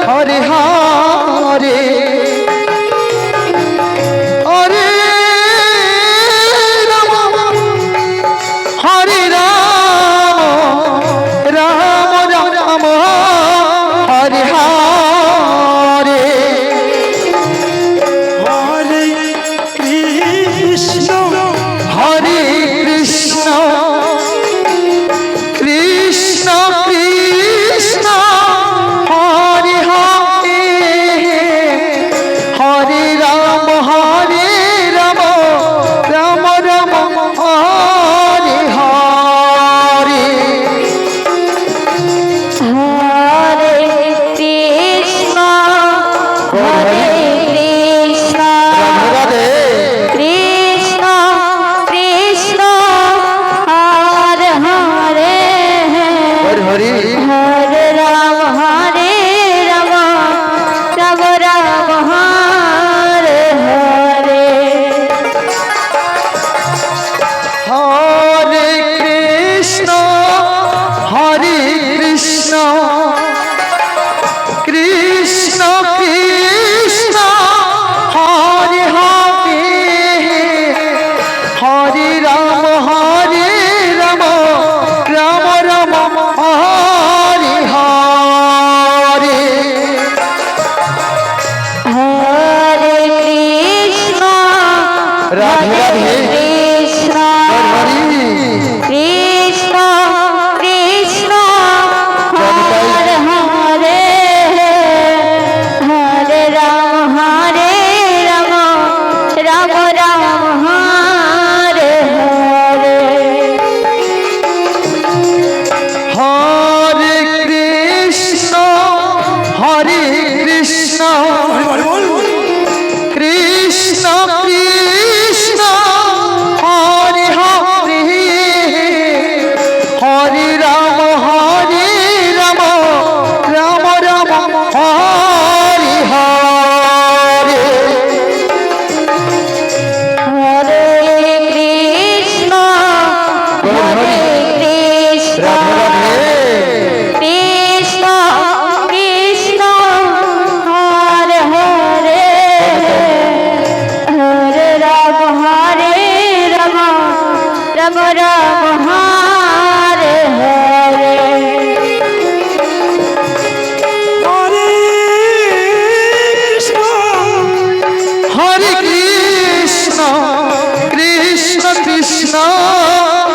Hare Hare Hare Ram Hare Ram Ram Ram Hare Hare Hare Krishna Hare Krishna Krishna Krishna Hare Hare Hare Ram Ram Ram Hare Hare Hare Krishna Hare Krishna Radhe Krishna Krishna Hare Hare Hare Hare Hare Ram Ram Ram Hare Hare Hare Krishna Krishna Krishna Hare Hare Hare Ram Ram Ram Hare Hare Hare Krishna Radhe Radhe Krishna Hare Krishna Krishna Hare Hare Hare Ram Ram Ram Hare Hare Hare Krishna Krishna Krishna Hare Hare Hare Ram Ram Ram Hare Hare Hare Krishna Radhe Radhe Krishna Krishna Hare Hare Hare Ram Ram Ram Hare Hare Hare Krishna Hare Krishna Krishna Krishna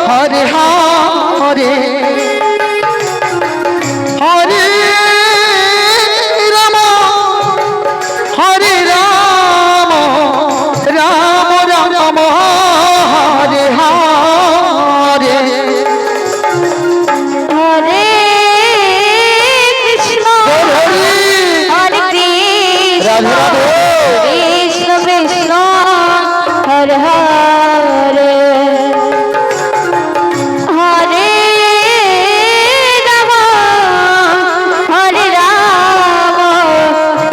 Hare Hare Hare Ram Ram Ram Hare Hare Hare Krishna Hare Hare Krishna Radhe Radhe Krishna Krishna Hare Hare Hare Ram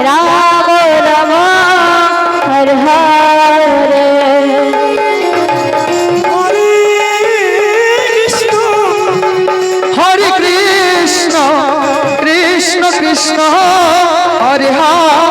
Ram Ram Hare Hare Hare Krishna Hare Krishna Krishna Krishna Hare Hare